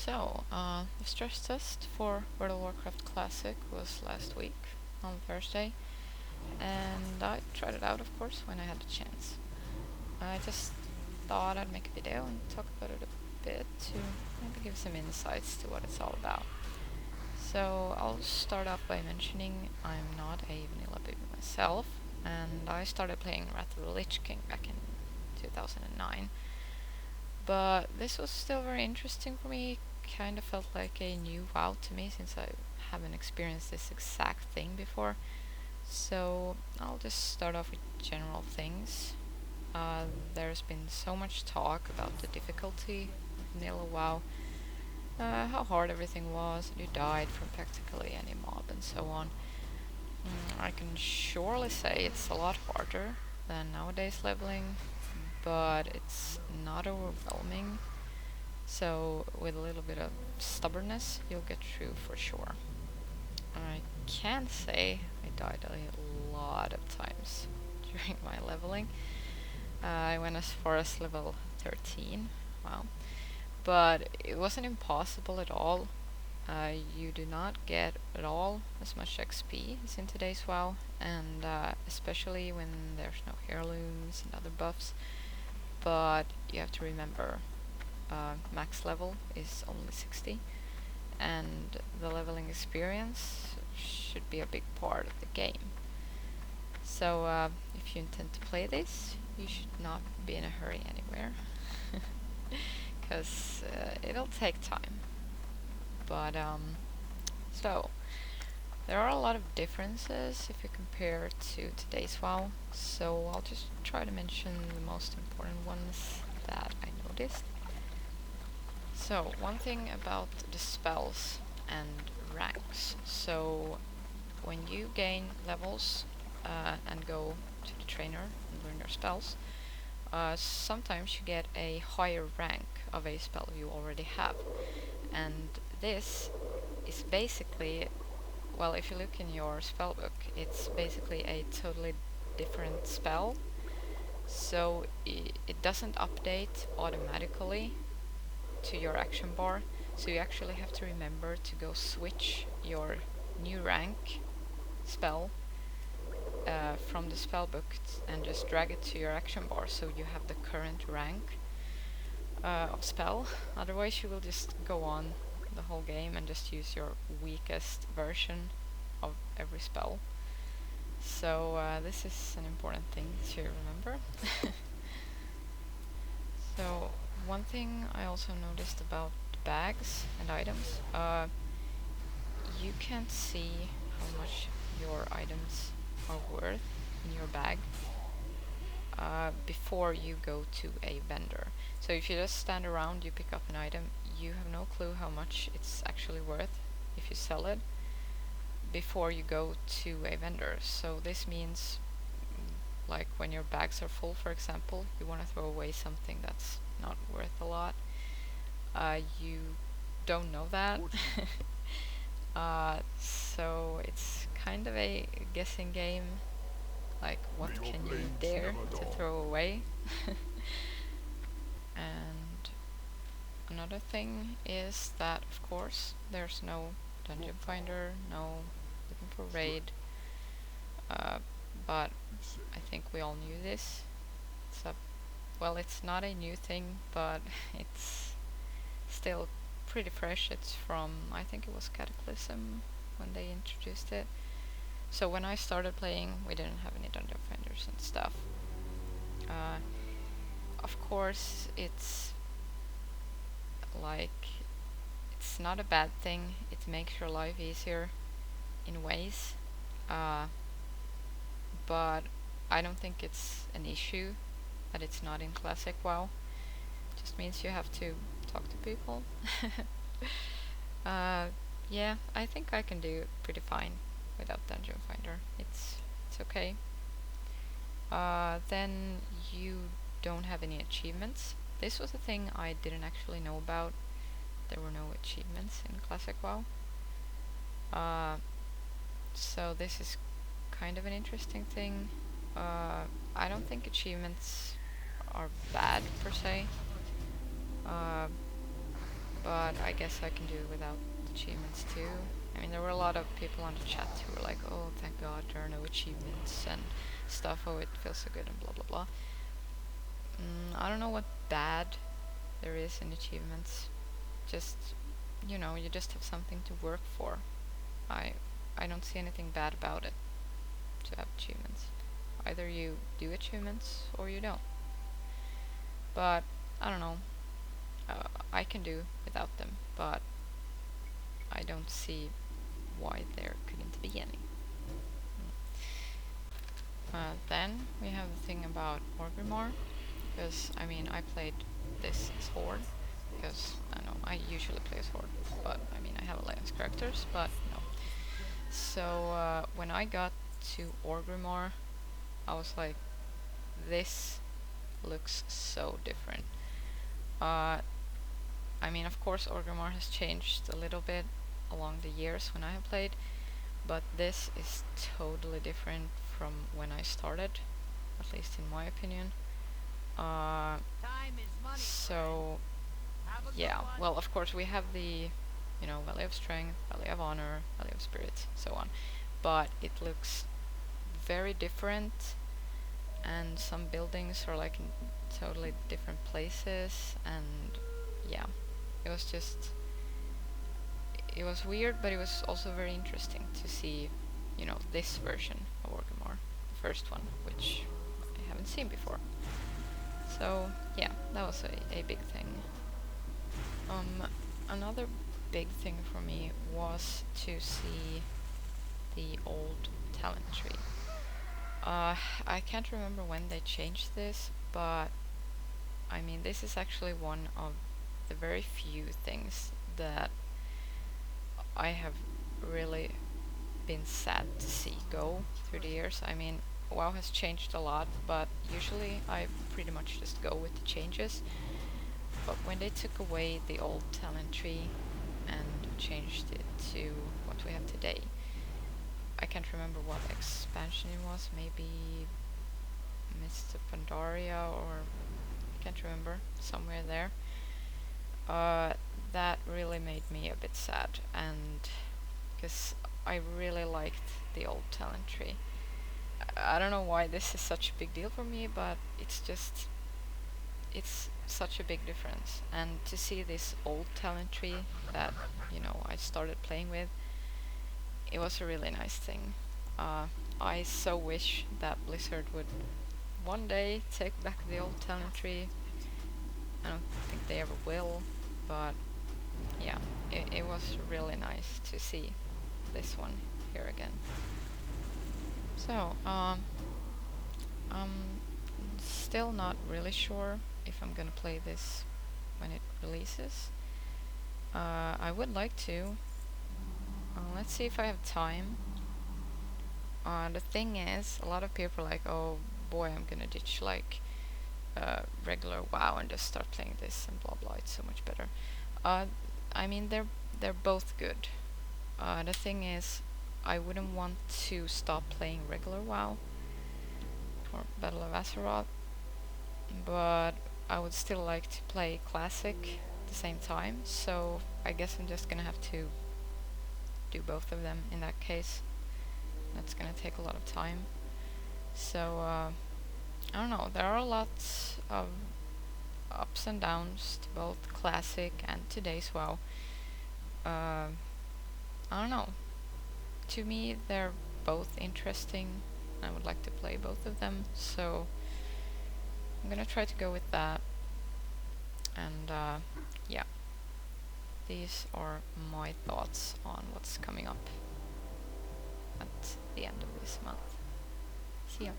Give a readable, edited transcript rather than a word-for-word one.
The stress test for World of Warcraft Classic was last week on Thursday, and I tried it out, of course, when I had the chance. I just thought I'd make a video and talk about it a bit to maybe give some insights to what it's all about. So I'll start off by mentioning I'm not a vanilla baby myself, and I started playing Wrath of the Lich King back in 2009. But this was still very interesting for me. Kind of felt like a new WoW to me since I haven't experienced this exact thing before. So I'll just start off with general things. There's been so much talk about the difficulty of vanilla WoW, how hard everything was, and you died from practically any mob and so on. I can surely say it's a lot harder than nowadays leveling, but it's not overwhelming. So with a little bit of stubbornness, you'll get through for sure. I can say I died a lot of times during my leveling. I went as far as level 13, wow. But it wasn't impossible at all. You do not get at all as much XP as in today's WoW, and especially when there's no heirlooms and other buffs. But you have to remember, max level is only 60, and the leveling experience should be a big part of the game. So if you intend to play this, you should not be in a hurry anywhere, because it'll take time. But so there are a lot of differences if you compare to today's WoW, so I'll just try to mention the most important ones that I noticed. So one thing about the spells and ranks. So when you gain levels and go to the trainer and learn your spells, sometimes you get a higher rank of a spell you already have. And this is basically, well, if you look in your spellbook, it's basically a totally different spell. So it doesn't update automatically to your action bar, so you actually have to remember to go switch your new rank spell from the spellbook and just drag it to your action bar so you have the current rank of spell. Otherwise you will just go on the whole game and just use your weakest version of every spell. So this is an important thing to remember. So one thing I also noticed about bags and items, you can't see how much your items are worth in your bag before you go to a vendor. So if you just stand around, you pick up an item, you have no clue how much it's actually worth if you sell it before you go to a vendor. So this means, like when your bags are full, for example, you want to throw away something that's not worth a lot. You don't know that. So it's kind of a guessing game, like what can you dare to throw away. And another thing is that, of course, there's no dungeon finder, no looking for raid, but I think we all knew this. Well, it's not a new thing, but it's still pretty fresh. It's from, I think it was Cataclysm when they introduced it. So when I started playing, we didn't have any dungeon finders and stuff. Of course, it's not a bad thing. It makes your life easier in ways, but I don't think it's an issue that it's not in Classic WoW. It just means you have to talk to people. Yeah, I think I can do pretty fine without Dungeon Finder. It's okay. Then you don't have any achievements. This was a thing I didn't actually know about. There were no achievements in Classic WoW. So this is kind of an interesting thing. I don't think achievements are bad per se. but I guess I can do without achievements too. I mean, there were a lot of people on the chat who were like, oh, thank God there are no achievements and stuff, oh, it feels so good and blah blah blah. I don't know what bad there is in achievements. Just, you know, you just have something to work for. I I don't see anything bad about it to have achievements. Either you do achievements or you don't. But I don't know. I can do without them, but I don't see why there couldn't be any. Then we have the thing about Orgrimmar, because I mean I played this as Horde, because I know I usually play as Horde, but I mean I have alliance characters, but no. So when I got to Orgrimmar, I was like, this looks so different. I mean, of course, Orgrimmar has changed a little bit along the years when I have played, but this is totally different from when I started, at least in my opinion. So, yeah, well, of course, we have the, you know, Valley of Strength, Valley of Honor, Valley of Spirit, so on, but it looks very different, and some buildings are like in totally different places, and yeah, it was just, it was weird, but it was also very interesting to see, you know, this version of Orgrimmar, the first one, which I haven't seen before. So yeah, that was a big thing. Another big thing for me was to see the old talent tree. I can't remember when they changed this, but I mean, this is actually one of the very few things that I have really been sad to see go through the years. I mean, WoW has changed a lot, but usually I pretty much just go with the changes. But when they took away the old talent tree and changed it to what we have today, I can't remember what expansion it was, maybe Mr. Pandaria, or I can't remember, somewhere there. That really made me a bit sad, and because I really liked the old talent tree. I don't know why this is such a big deal for me, but it's just, it's such a big difference. And to see this old talent tree that, you know, I started playing with, it was a really nice thing. I so wish that Blizzard would one day take back the old talent tree. I don't think they ever will, but yeah, it was really nice to see this one here again. So, I'm still not really sure if I'm gonna play this when it releases. I would like to. Let's see if I have time. The thing is, a lot of people are like, oh boy, I'm gonna ditch like regular WoW and just start playing this and blah blah, it's so much better. I mean, they're both good. The thing is, I wouldn't want to stop playing regular WoW or Battle of Azeroth, but I would still like to play Classic at the same time, so I guess I'm just gonna have to do both of them in that case. That's gonna take a lot of time. So, I don't know, there are lots of ups and downs to both Classic and today's WoW. I don't know. To me, they're both interesting. I would like to play both of them, so I'm gonna try to go with that. And yeah, these are my thoughts on what's coming up at the end of this month. See ya.